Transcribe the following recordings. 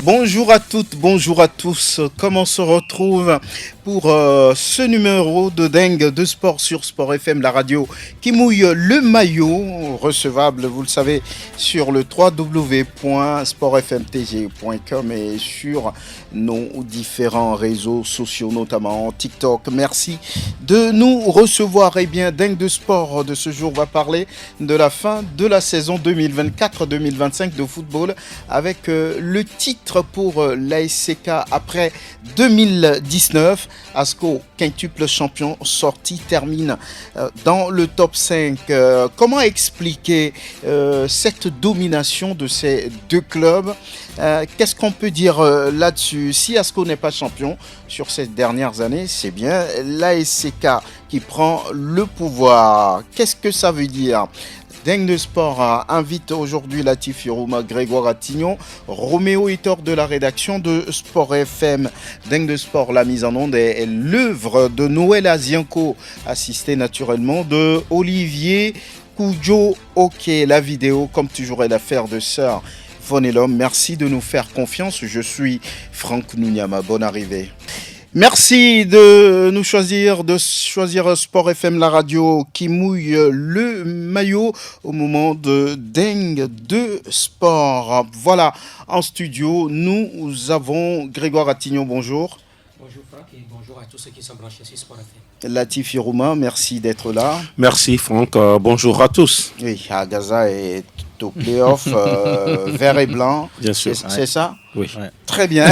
Bonjour à toutes, bonjour à tous. Comment on se retrouve pour ce numéro de Dingue de Sport sur Sport FM, la radio qui mouille le maillot, recevable, vous le savez, sur le www.sportfmtg.com et sur nos différents réseaux sociaux, notamment TikTok. Merci de nous recevoir. Eh bien, Dingue de Sport de ce jour va parler de la fin de la saison 2024-2025 de football avec le titre pour l'ASCK après 2019. Asco, quintuple champion sorti, termine dans le top 5. Comment expliquer cette domination de ces deux clubs? Qu'est-ce qu'on peut dire là-dessus? Si Asco n'est pas champion sur ces dernières années, c'est bien l'ASCK qui prend le pouvoir. Qu'est-ce que ça veut dire? Dingue de Sport invite aujourd'hui Latif Yorouma, Grégoire Attignon, Roméo Hitor de la rédaction de Sport FM. Dingue de Sport, la mise en onde est l'œuvre de Noël Azienko, assisté naturellement de Olivier Koudjo. Ok, la vidéo, comme toujours, est l'affaire de Sœur Vonelhomme. Merci de nous faire confiance. Je suis Franck Nounyama. Bonne arrivée. Merci de nous choisir, Sport FM, la radio qui mouille le maillot au moment de Dingue de Sport. Voilà, en studio, nous avons Grégoire Attignon, bonjour. Bonjour Franck et bonjour à tous ceux qui sont branchés sur Sport FM. Latif Yorouma, merci d'être là. Merci Franck, bonjour à tous. Oui, Gaza est au play-off, vert et blanc. Bien sûr. C'est ça? Oui. Ouais. Très bien.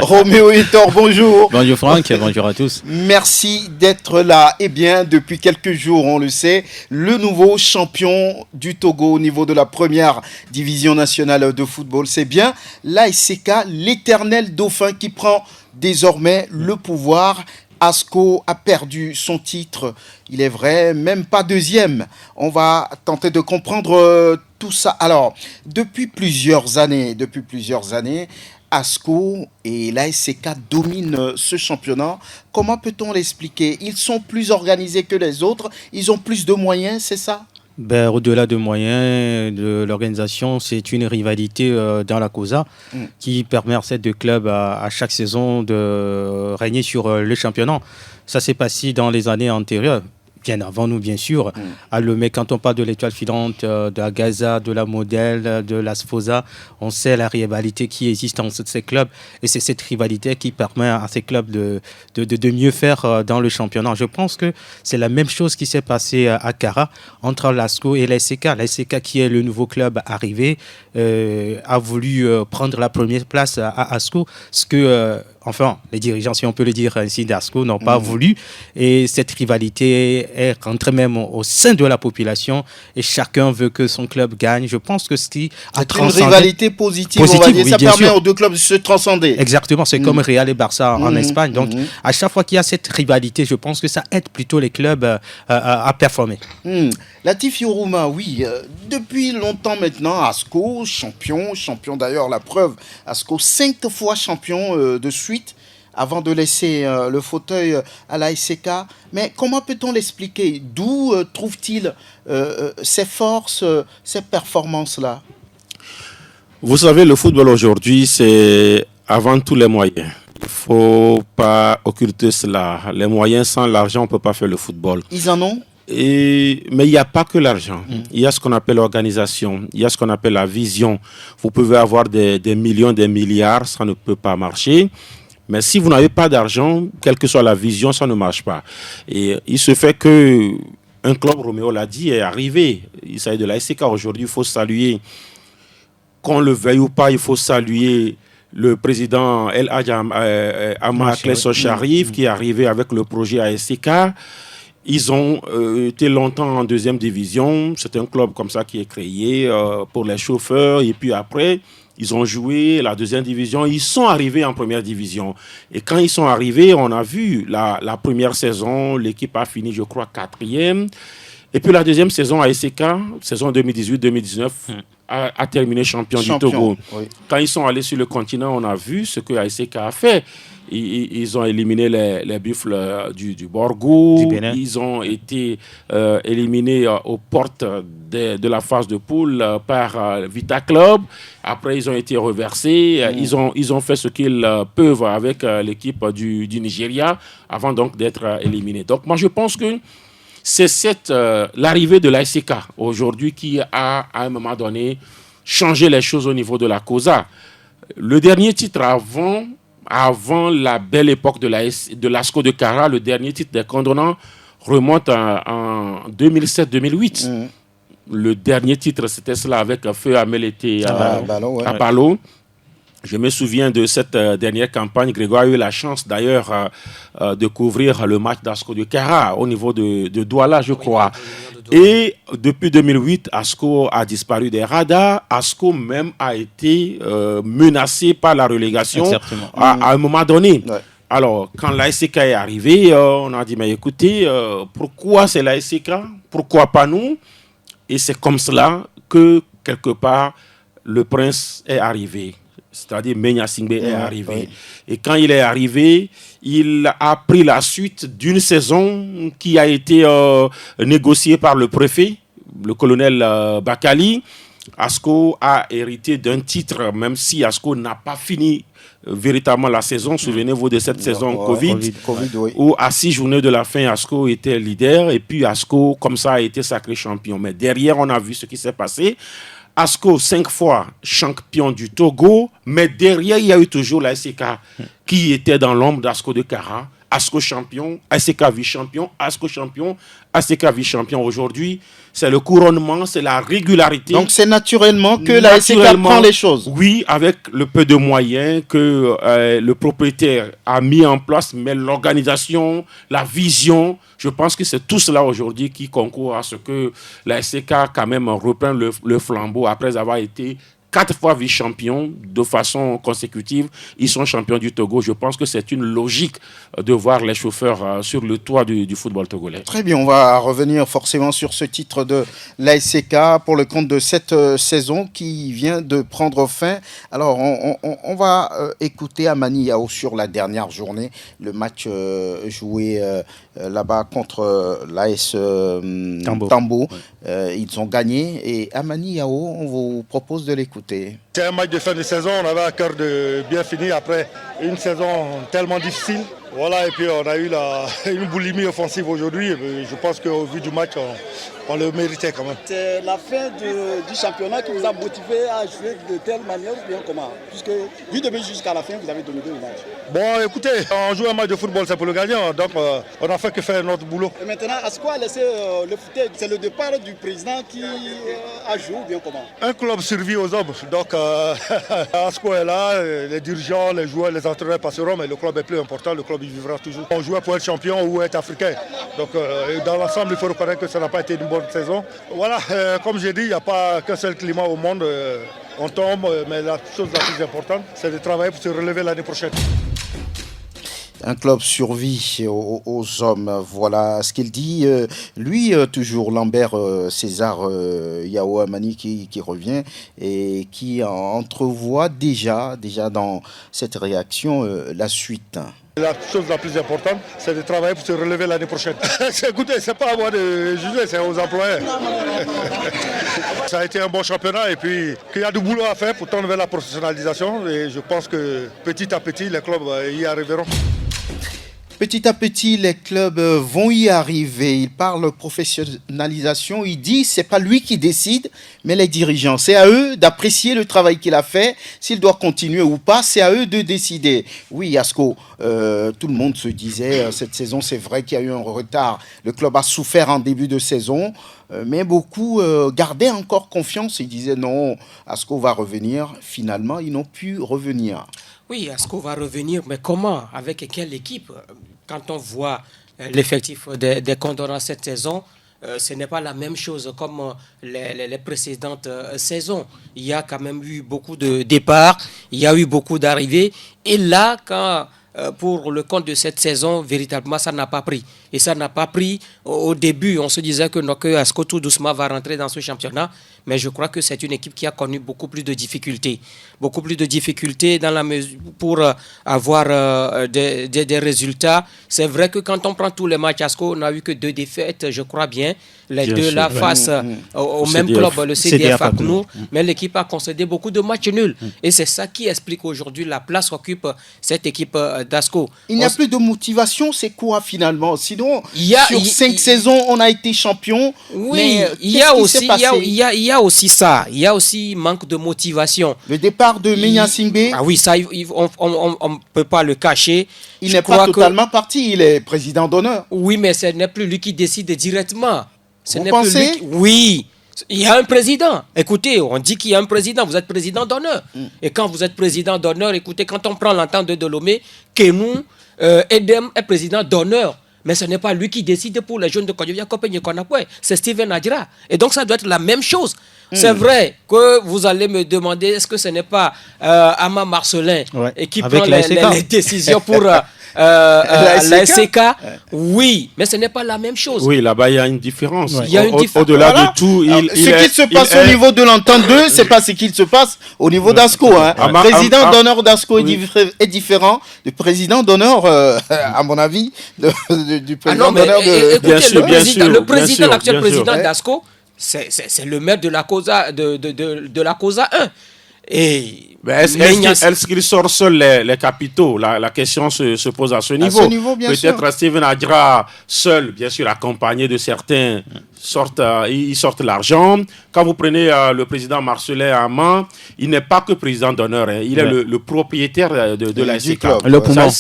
Roméo Hitor, bonjour. Bonjour Franck, bonjour à tous. Merci d'être là. Eh bien, depuis quelques jours, on le sait, le nouveau champion du Togo au niveau de la première division nationale de football, c'est bien l'ASCK, l'éternel dauphin qui prend désormais le pouvoir. Asco a perdu son titre, il est vrai, même pas deuxième. On va tenter de comprendre tout ça. Alors, depuis plusieurs années, Asco et l'ASCK dominent ce championnat. Comment peut-on l'expliquer? Ils sont plus organisés que les autres, ils ont plus de moyens, c'est ça? Au-delà de moyens, de l'organisation, c'est une rivalité dans la COSA qui permet à ces deux clubs à chaque saison de régner sur le championnat. Ça s'est passé dans les années antérieures. Bien avant nous, bien sûr. À Lomé, quand on parle de l'étoile filante, de la Gaza, de la Modèle, de la Sfosa, on sait la rivalité qui existe entre ces clubs. Et c'est cette rivalité qui permet à ces clubs de mieux faire dans le championnat. Je pense que c'est la même chose qui s'est passée à Kara entre l'ASCO et l'ASCK. L'ASCK, qui est le nouveau club arrivé, a voulu prendre la première place à ASCO, ce que... Enfin, les dirigeants, si on peut le dire ainsi, d'Asco n'ont pas voulu. Et cette rivalité est rentrée même au sein de la population. Et chacun veut que son club gagne. Je pense que ce qui a transcendé... C'est une rivalité positive, on va dire. Oui, ça permet sûr. aux deux clubs de se transcender. Exactement, c'est comme Real et Barça en Espagne. Donc, à chaque fois qu'il y a cette rivalité, je pense que ça aide plutôt les clubs à performer. Latif Yorouma, oui, depuis longtemps maintenant, Asco, champion d'ailleurs, la preuve, Asco 5 fois champion de suite, avant de laisser le fauteuil à l'ASCK. Mais comment peut-on l'expliquer? D'où trouve-t-il ces forces, ces performances-là? Vous savez, le football aujourd'hui, c'est avant tout les moyens. Il ne faut pas occulter cela. Les moyens, sans l'argent, on ne peut pas faire le football. Ils en ont? Mais il n'y a pas que l'argent. Il y a ce qu'on appelle l'organisation, il y a ce qu'on appelle la vision. Vous pouvez avoir des millions, des milliards, ça ne peut pas marcher. Mais si vous n'avez pas d'argent, quelle que soit la vision, ça ne marche pas. Et il se fait que un club, Roméo l'a dit, est arrivé. Il s'agit de l'ASCK aujourd'hui. Il faut saluer, qu'on le veuille ou pas, il faut saluer le président El Hadj Amakles Sharif qui est arrivé avec le projet ASCK. Ils ont été longtemps en deuxième division. C'est un club comme ça qui est créé pour les chauffeurs. Et puis après, ils ont joué la deuxième division. Ils sont arrivés en première division. Et quand ils sont arrivés, on a vu la première saison. L'équipe a fini, je crois, 4e. Et puis la deuxième saison à SK, saison 2018-2019, a terminé champion du Togo. Oui. Quand ils sont allés sur le continent, on a vu ce que ASK a fait. Ils ont éliminé les buffles du Borgou. Du Bénin. Ils ont été éliminés aux portes de la phase de poule par Vita Club. Après, ils ont été reversés. Ils ont fait ce qu'ils peuvent avec l'équipe du Nigeria avant donc d'être éliminés. Donc moi, je pense que c'est l'arrivée de l'ASK aujourd'hui qui a, à un moment donné, changé les choses au niveau de la COSA. Le dernier titre avant la belle époque de l'ASCO de Kara, le dernier titre des Condonants remonte en 2007-2008. Le dernier titre, c'était cela avec Feu Amélété à Balo. Je me souviens de cette dernière campagne. Grégoire a eu la chance d'ailleurs de couvrir le match d'Asco de Kara au niveau de Douala, je crois. Et depuis 2008, Asco a disparu des radars. Asco même a été menacé par la relégation à un moment donné. Ouais. Alors, quand l'ASK est arrivé, on a dit, mais écoutez, pourquoi c'est l'ASK? Pourquoi pas nous? Et c'est comme cela que, quelque part, le prince est arrivé. C'est-à-dire Menya Singbe est arrivé. Oui. Et quand il est arrivé, il a pris la suite d'une saison qui a été négociée par le préfet, le colonel Bakali. Asco a hérité d'un titre, même si Asco n'a pas fini véritablement la saison. Souvenez-vous de cette saison Covid oui. Où à 6 journées de la fin, Asco était leader et puis Asco, comme ça, a été sacré champion. Mais derrière, on a vu ce qui s'est passé. Asco, 5 fois champion du Togo, mais derrière, il y a eu toujours la SK qui était dans l'ombre d'Asco de Kara. Asco champion, ASK vice-champion, Asco champion, ASK vice-champion. Aujourd'hui, c'est le couronnement, c'est la régularité. Donc c'est naturellement que la ASK prend les choses. Oui, avec le peu de moyens que le propriétaire a mis en place, mais l'organisation, la vision, je pense que c'est tout cela aujourd'hui qui concourt à ce que la ASK quand même reprenne le flambeau après avoir été 4 fois vice-champions de façon consécutive. Ils sont champions du Togo. Je pense que c'est une logique de voir les chauffeurs sur le toit du football togolais. Très bien, on va revenir forcément sur ce titre de l'ASK pour le compte de cette saison qui vient de prendre fin. Alors, on va écouter Amani Yao sur la dernière journée, le match joué là-bas contre l'AS Tambo. Ils ont gagné et Amani Yao, on vous propose de l'écouter. C'est un match de fin de saison, on avait à cœur de bien finir après une saison tellement difficile. Voilà, et puis on a eu une boulimie offensive aujourd'hui. Je pense qu'au vu du match, on le méritait quand même. C'est la fin du championnat qui vous a motivé à jouer de telle manière ou bien comment? Puisque du début jusqu'à la fin, vous avez dominé le match. Bon, écoutez, on joue un match de football, c'est pour le gagnant. Donc on n'a fait que faire notre boulot. Et maintenant, Asco a laissé le foot. C'est le départ du président qui a joué ou bien comment? Un club survit aux hommes. Donc Asco est là, les dirigeants, les joueurs, les entraîneurs passeront, mais le club est plus important, le club il vivra toujours. On jouait pour être champion ou être africain. Donc dans l'ensemble, il faut reconnaître que ça n'a pas été une bonne saison. Voilà, comme j'ai dit, il n'y a pas qu'un seul climat au monde. On tombe, mais la chose la plus importante, c'est de travailler pour se relever l'année prochaine. Un club survit aux hommes, voilà ce qu'il dit. Lui, toujours Lambert César Yao Amani qui revient et qui entrevoit déjà dans cette réaction la suite. La chose la plus importante, c'est de travailler pour se relever l'année prochaine. Écoutez, c'est pas à moi de juger, c'est aux employés. Ça a été un bon championnat et puis qu'il y a du boulot à faire pour tendre vers la professionnalisation. Et je pense que petit à petit, les clubs y arriveront. Petit à petit, les clubs vont y arriver. Il parle professionnalisation. Il dit c'est pas lui qui décide, mais les dirigeants. C'est à eux d'apprécier le travail qu'il a fait. S'il doit continuer ou pas, c'est à eux de décider. Oui, Asco, tout le monde se disait cette saison, c'est vrai qu'il y a eu un retard. Le club a souffert en début de saison, mais beaucoup gardaient encore confiance. Ils disaient non, Asco va revenir. Finalement, ils n'ont pu revenir. Oui, Asco va revenir, mais comment? Avec quelle équipe? Quand on voit l'effectif des Condorants cette saison, ce n'est pas la même chose comme les précédentes saisons. Il y a quand même eu beaucoup de départs, il y a eu beaucoup d'arrivées. Et là, quand pour le compte de cette saison, véritablement, ça n'a pas pris. Et ça n'a pas pris au début. On se disait que Asco tout doucement va rentrer dans ce championnat. Mais je crois que c'est une équipe qui a connu beaucoup plus de difficultés. Beaucoup plus de difficultés dans la mesure pour avoir des résultats. C'est vrai que quand on prend tous les matchs Asco, on n'a eu que 2 défaites, je crois bien. Les bien deux sûr, là face au même club, le CDF Aknour. Mais l'équipe a concédé beaucoup de matchs nuls. Et c'est ça qui explique aujourd'hui la place qu'occupe cette équipe d'Asco. Il n'y a plus de motivation, c'est quoi finalement? Sinon, sur 5 saisons, on a été champion. Oui, il y a aussi ça. Il y a aussi manque de motivation. Le départ de Menya Singbe. Ah oui, ça, on ne peut pas le cacher. Il n'est pas totalement parti, il est président d'honneur. Oui, mais ce n'est plus lui qui décide directement. Vous pensez? Oui. Il y a un président. Écoutez, on dit qu'il y a un président. Vous êtes président d'honneur. Et quand vous êtes président d'honneur, écoutez, quand on prend l'entente de Delomé, Kenou, Edem est président d'honneur. Mais ce n'est pas lui qui décide pour les jeunes de Kodjovia Kopenya Konakwe. C'est Steven Adjira. Et donc, ça doit être la même chose. C'est vrai que vous allez me demander est-ce que ce n'est pas Ama Marcelin qui prend les décisions pour la SCK. Oui, mais ce n'est pas la même chose. Oui, là-bas, il y a une différence. Il y a une différence. Au-delà de tout, ce qui se passe au niveau de l'entente 2, ce n'est pas ce qu'il se passe au niveau d'Asco. Le président d'honneur d'Asco est différent du président d'honneur, à mon avis, du président d'honneur de... Bien sûr, l'actuel président d'Asco, c'est le maire de la COSA, de la COSA 1. Et est-ce qu'il sort seul les capitaux? La question se pose à ce niveau. Peut-être Steven Adjira seul, bien sûr, accompagné de certains, ils sortent l'argent. Quand vous prenez le président Marcelin Ama, il n'est pas que président d'honneur, il est le propriétaire de la SCK. Le poumon.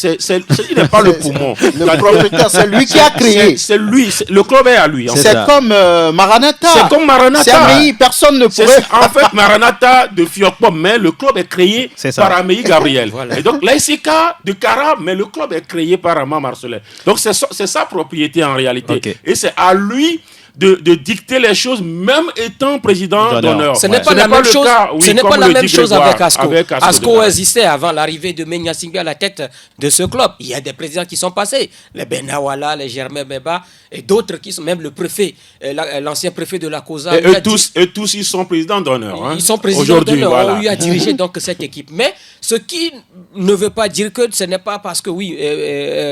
Il n'est pas le poumon. Le propriétaire, c'est lui qui a créé. C'est lui, le club est à lui. C'est comme Maranatha. C'est comme Maranatha. C'est Améi, personne ne pourrait... En fait, Maranatha de Fiokpom, mais le club est créé par Améi Gabriel. Voilà. Et donc, la SCK de Kara, mais le club est créé par Ama Marcelin. Donc, c'est sa propriété en réalité. Okay. Et c'est à lui de dicter les choses, même étant président d'honneur. Ce n'est pas la même chose. Ce n'est pas la même chose avec Asco. Asco existait avant l'arrivée de Menya Singbe à la tête de ce club. Il y a des présidents qui sont passés, les Benawala, les Germain Beba et d'autres qui sont même le préfet, l'ancien préfet de la COSA. Et tous ils sont présidents d'honneur. Ils sont présidents d'honneur. Voilà. On lui a dirigé donc cette équipe. Mais ce qui ne veut pas dire que ce n'est pas parce que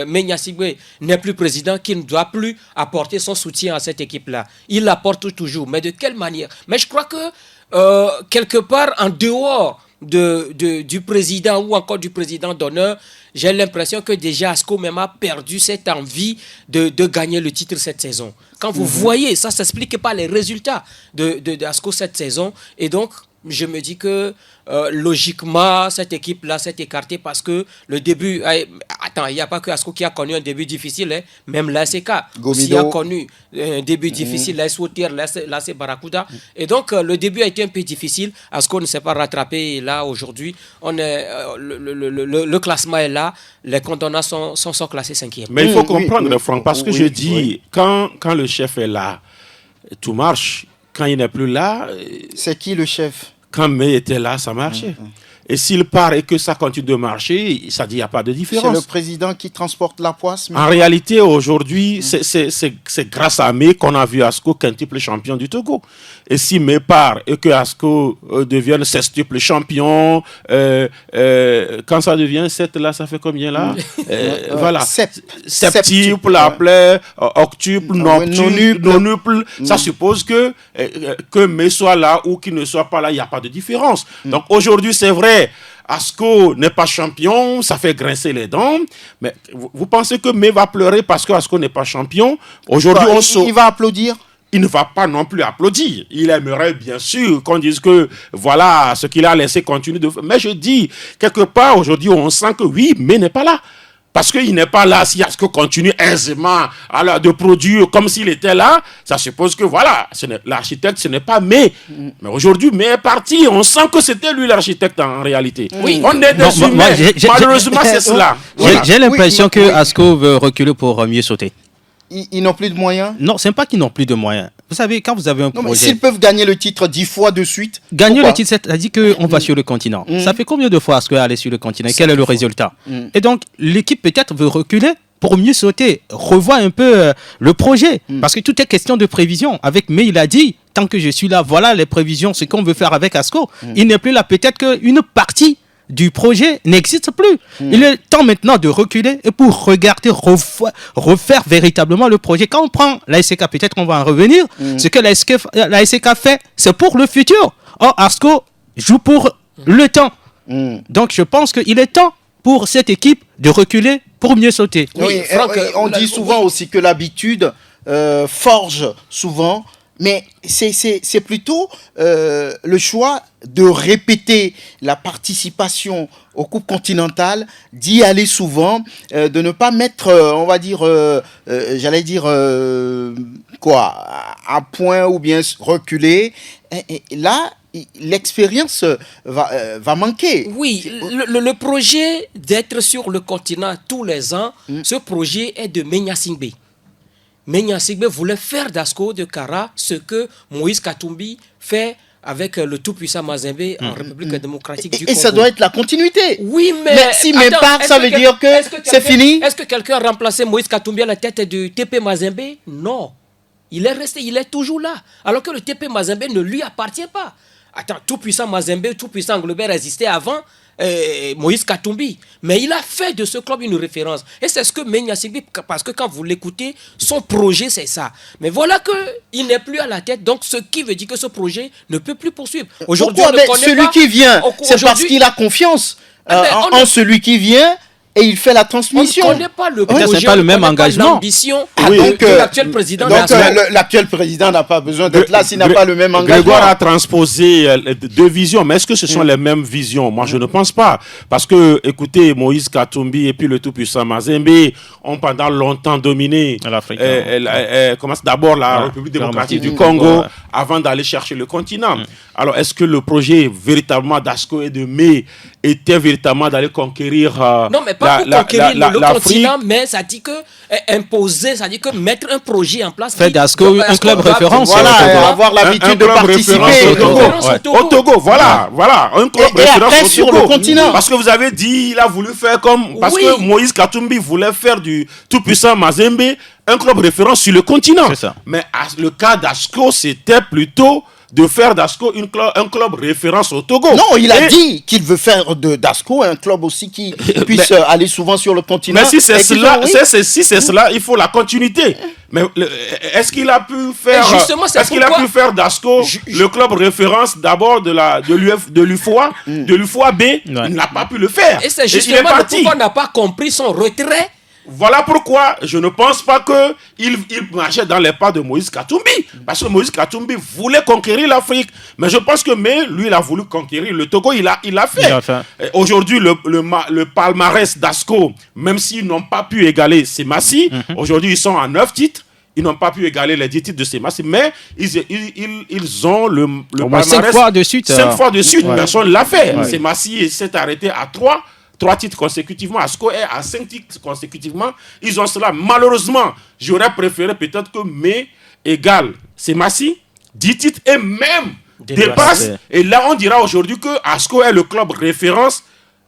Menya Singbe n'est plus président qu'il ne doit plus apporter son soutien à cette équipe-là. Il l'apporte toujours, mais de quelle manière? Mais je crois que quelque part en dehors du président ou encore du président d'honneur, j'ai l'impression que déjà Asco même a perdu cette envie de gagner le titre cette saison. Quand vous voyez, ça ne s'explique pas les résultats de Asco cette saison. Et donc, je me dis que logiquement, cette équipe-là s'est écartée parce que le début... Attends, il n'y a pas que Asco qui a connu un début difficile, hein. Même l'ASK aussi a connu un début difficile, l'AS Woutier, l'AS Barracuda. Et donc, le début a été un peu difficile. Asco ne s'est pas rattrapé. Et là, aujourd'hui, le classement est là. Les condamnats sont classés 5e. Mais il faut comprendre, Franck, parce que je dis, quand le chef est là, tout marche. Quand il n'est plus là... C'est qui le chef? Quand May était là, ça marchait. Et s'il part et que ça continue de marcher, ça dit qu'il n'y a pas de différence. C'est le président qui transporte la poisse. En réalité, aujourd'hui, c'est grâce à May qu'on a vu Asco quintuple champion du Togo. Et si May part et que Asco devienne sextuple champion, quand ça devient 7, là, ça fait combien là? Voilà. Septuple, appelé, octuple, nonuple. Ça suppose que May soit là ou qu'il ne soit pas là, il n'y a pas de différence. Donc aujourd'hui, c'est vrai, Asco n'est pas champion, ça fait grincer les dents, mais vous pensez que May va pleurer parce que Asco n'est pas champion? Aujourd'hui, il va applaudir? Il ne va pas non plus applaudir. Il aimerait bien sûr qu'on dise que voilà ce qu'il a laissé continuer de faire. Mais je dis, quelque part aujourd'hui, on sent que oui, May n'est pas là. Parce qu'il n'est pas là, si Asco continue aisément de produire comme s'il était là, ça suppose que voilà, l'architecte, ce n'est pas May. Mais aujourd'hui, May est parti. On sent que c'était lui l'architecte en réalité. Oui. On est des humains. Malheureusement, c'est cela. J'ai l'impression que Asco veut reculer pour mieux sauter. Ils n'ont plus de moyens? Non, c'est pas qu'ils n'ont plus de moyens. Vous savez, quand vous avez un Non, mais projet... s'ils peuvent gagner le titre 10 fois de suite, Gagner pourquoi? le titre, c'est-à-dire qu'on va sur le continent. Ça fait combien de fois Asco est allé sur le continent? Quel est le résultat? Et donc, l'équipe peut-être veut reculer pour mieux sauter. Revoit un peu le projet. Parce que tout est question de prévision. Avec May, il a dit, tant que je suis là, voilà les prévisions, ce qu'on veut faire avec Asco. Il n'est plus là. Peut-être qu'une partie du projet n'existe plus. Il est temps maintenant de reculer et pour regarder, refaire véritablement le projet. Quand on prend la SCK, peut-être qu'on va en revenir, ce que la SCK fait, c'est pour le futur. Or, Asco joue pour le temps. Donc, je pense qu'il est temps pour cette équipe de reculer pour mieux sauter. Oui, Franck, on dit souvent aussi que l'habitude forge souvent, mais c'est plutôt le choix de répéter la participation aux Coupes continentales, d'y aller souvent, de ne pas mettre, on va dire, à point ou bien reculer. Et là, l'expérience va manquer. Oui, le projet d'être sur le continent tous les ans, ce projet est de Menya Singbe. Menya Singbe voulait faire d'Asco de Kara ce que Moïse Katumbi fait avec le tout-puissant Mazembe en République démocratique du Congo. Et ça doit être la continuité. Oui, mais si mes parts, ça veut dire que c'est fini. Est-ce que quelqu'un a remplacé Moïse Katumbi à la tête du TP Mazembe? Non. Il est resté, il est toujours là. Alors que le TP Mazembe ne lui appartient pas. Attends, tout-puissant Mazembe, tout-puissant Globert existait avant Moïse Katumbi. Mais il a fait de ce club une référence. Et c'est ce que Menya Singbe, parce que quand vous l'écoutez, son projet c'est ça. Mais voilà qu'il n'est plus à la tête, donc ce qui veut dire que ce projet ne peut plus poursuivre. Aujourd'hui, Pourquoi? Celui qui vient, c'est parce qu'il a confiance en celui qui vient. Et il fait la transmission. On ne connaît pas le projet, c'est pas le même engagement. L'ambition de l'actuel président. Donc l'actuel président n'a pas besoin d'être là s'il n'a pas le même engagement. Grégoire a transposé deux visions, mais est-ce que ce sont les mêmes visions? Moi, je ne pense pas. Parce que, écoutez, Moïse Katumbi et puis le tout-puissant Mazembe ont pendant longtemps dominé d'abord la République démocratique du Congo avant d'aller chercher le continent. Alors, est-ce que le projet véritablement d'Asco et de May était véritablement d'aller conquérir non, mais pas pour conquérir le continent, mais ça dit que imposer, ça dit que mettre un projet en place. Fait d'Asco un club référence. Voilà, avoir l'habitude de participer au Togo. Voilà, un club référence sur le continent. Parce que vous avez dit, il a voulu faire comme... Parce que Moïse Katumbi voulait faire du tout-puissant Mazembe un club référence sur le continent. Mais le cas d'Asco, c'était plutôt de faire d'Asco un club référence au Togo. Non, il a dit qu'il veut faire d'Asco un club aussi qui puisse aller souvent sur le continent. Mais si c'est cela, il faut la continuité. Mais est-ce qu'il a pu faire d'Asco le club référence d'abord de l'UFOA B? Il n'a pas pu le faire. Et c'est justement pourquoi on n'a pas compris son retrait. Voilà pourquoi je ne pense pas qu'il marchait dans les pas de Moïse Katumbi. Parce que Moïse Katumbi voulait conquérir l'Afrique. Mais je pense que lui, il a voulu conquérir le Togo. Il a fait. Aujourd'hui, le palmarès d'Asco, même s'ils n'ont pas pu égaler Semassi, aujourd'hui, ils sont à 9 titres. Ils n'ont pas pu égaler les 10 titres de Semassi, mais ils ont le palmarès 5 fois de suite. 5 fois de suite, personne ne l'a fait. Semassi s'est arrêté à 3 titres consécutivement, Asco est à 5 titres consécutivement. Ils ont cela. Malheureusement, j'aurais préféré peut-être que May égale Semassi, 10 titres et même dépasse. Et là, on dira aujourd'hui que Asco est le club référence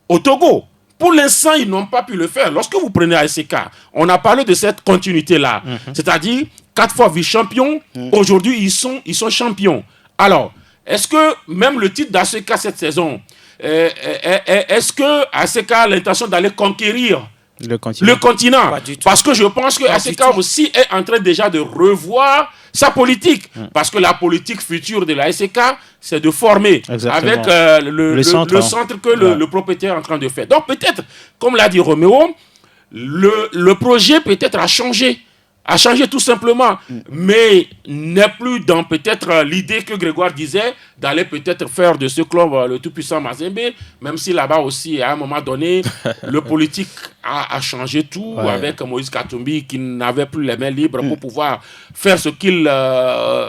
au Togo. Pour l'instant, ils n'ont pas pu le faire. Lorsque vous prenez ASK, on a parlé de cette continuité-là. C'est-à-dire, 4 fois vice-champions, aujourd'hui, ils sont champions. Alors, est-ce que même le titre d'ASK cette saison... est-ce que ASK a l'intention d'aller conquérir le continent? Parce que je pense que ASK aussi est en train déjà de revoir sa politique. Parce que la politique future de la ASK, c'est de former avec le centre que le propriétaire est en train de faire. Donc peut-être, comme l'a dit Roméo, le projet peut-être a changé tout simplement, mais n'est plus dans peut-être l'idée que Grégoire disait d'aller peut-être faire de ce club le tout-puissant Mazembe, même si là-bas aussi, à un moment donné, le politique a changé tout avec Moïse Katumbi qui n'avait plus les mains libres pour pouvoir faire ce qu'il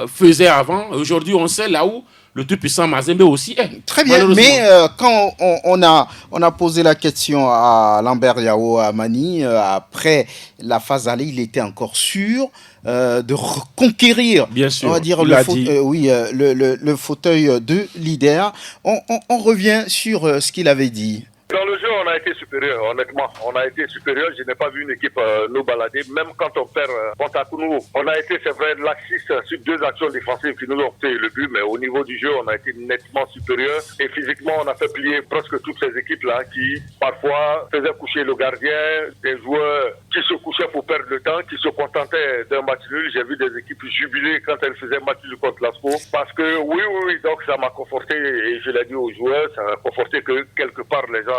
faisait avant. Aujourd'hui, on sait là où le tout-puissant Mazembe aussi est. Très bien, mais quand on a posé la question à Lambert Yao, à Mani, après la phase aller, il était encore sûr de reconquérir, bien sûr, on va dire, le fauteuil de leader. On revient sur ce qu'il avait dit. Dans le jeu, on a été supérieur, honnêtement. On a été supérieur. Je n'ai pas vu une équipe nous balader. Même quand on perd contre Akounou, on a été, c'est vrai, laxiste sur 2 actions défensives qui nous ont coûté le but. Mais au niveau du jeu, on a été nettement supérieur. Et physiquement, on a fait plier presque toutes ces équipes-là qui, parfois, faisaient coucher le gardien, des joueurs qui se couchaient pour perdre le temps, qui se contentaient d'un match nul. J'ai vu des équipes jubiler quand elles faisaient match nul contre l'ASCO. Parce que, oui, donc ça m'a conforté, et je l'ai dit aux joueurs, ça m'a conforté que quelque part, les gens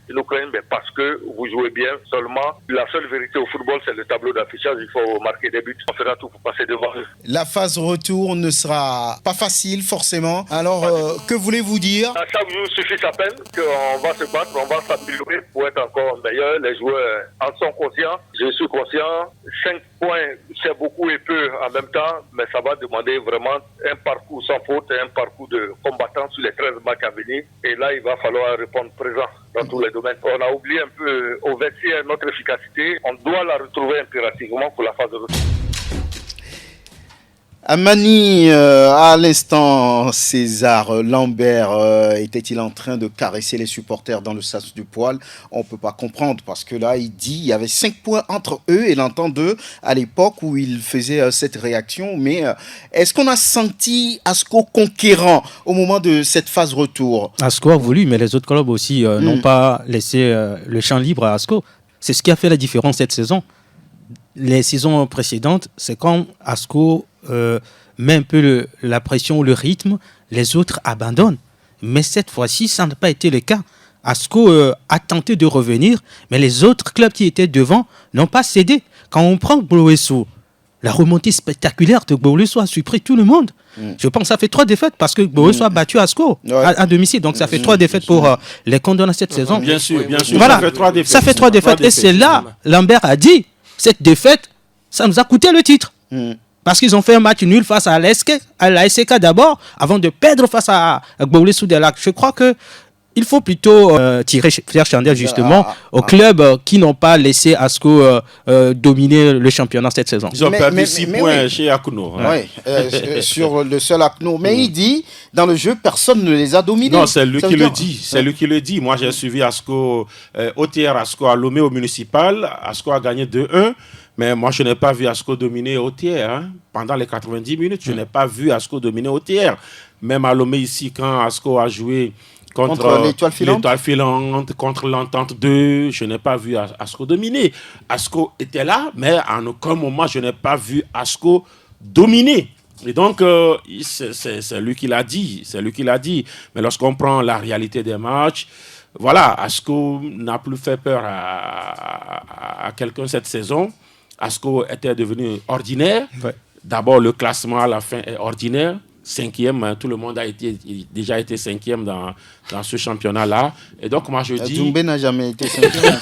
ils nous craignent, mais parce que vous jouez bien seulement. La seule vérité au football, c'est le tableau d'affichage. Il faut marquer des buts. On fera tout pour passer devant eux. La phase retour ne sera pas facile, forcément. Alors, que voulez-vous dire? À chaque jour suffit sa peine, qu'on va se battre, on va s'améliorer pour être encore meilleur. Les joueurs en sont conscients. Je suis conscient. 5 points, c'est beaucoup et peu en même temps, mais ça va demander vraiment un parcours sans faute, un parcours de combattant sur les 13 matchs à venir. Et là, il va falloir répondre présent dans tous les domaines. On a oublié un peu au vestiaire notre efficacité. On doit la retrouver impérativement pour la phase de retour. Amani, à l'instant, César Lambert était-il en train de caresser les supporters dans le sens du poil? On ne peut pas comprendre parce que là, il dit qu'il y avait 5 points entre eux et l'entente d'eux à l'époque où il faisait cette réaction. Mais est-ce qu'on a senti Asco conquérant au moment de cette phase retour? Asco a voulu, mais les autres clubs aussi n'ont pas laissé le champ libre à Asco. C'est ce qui a fait la différence cette saison. Les saisons précédentes, c'est quand Asco met un peu la pression, le rythme, les autres abandonnent. Mais cette fois-ci, ça n'a pas été le cas. Asco a tenté de revenir, mais les autres clubs qui étaient devant n'ont pas cédé. Quand on prend Gbowesso, la remontée spectaculaire de Gbowesso a surpris tout le monde. Je pense que ça fait 3 défaites parce que Gbowesso a battu Asco à domicile. Donc ça fait 3 défaites pour les condamnés cette saison. Bien sûr. Voilà. Ça fait 3 défaites. Ça fait 3 défaites. Et c'est là, Lambert a dit, cette défaite, ça nous a coûté le titre. Parce qu'ils ont fait un match nul face à la SK d'abord, avant de perdre face à Gbowesso de Lac. Je crois qu'il faut plutôt faire chandelle justement aux clubs qui n'ont pas laissé Asco dominer le championnat cette saison. Ils ont perdu 6 points chez Akounou. Oui, sur le seul Akounou. Mais il dit, dans le jeu, personne ne les a dominés. Non, c'est lui qui le dit. C'est lui qui le dit. Moi, j'ai suivi Asco, OTR Asco à Lomé au municipal. Asco a gagné 2-1. Mais moi, je n'ai pas vu Asco dominer OTR. Hein. Pendant les 90 minutes, je n'ai pas vu Asco dominer OTR. Même à Lomé ici, quand Asco a joué contre l'Étoile Filante, contre l'Entente 2, je n'ai pas vu Asco dominer. Asco était là, mais à aucun moment, je n'ai pas vu Asco dominer. Et donc, c'est lui qui l'a dit. C'est lui qui l'a dit. Mais lorsqu'on prend la réalité des matchs, voilà, Asco n'a plus fait peur à quelqu'un cette saison. Asco était devenu ordinaire. Ouais. D'abord, le classement à la fin est ordinaire. 5e, tout le monde a déjà été 5e dans ce championnat-là. Et donc, moi, je dis... Doumbé n'a jamais été 5e.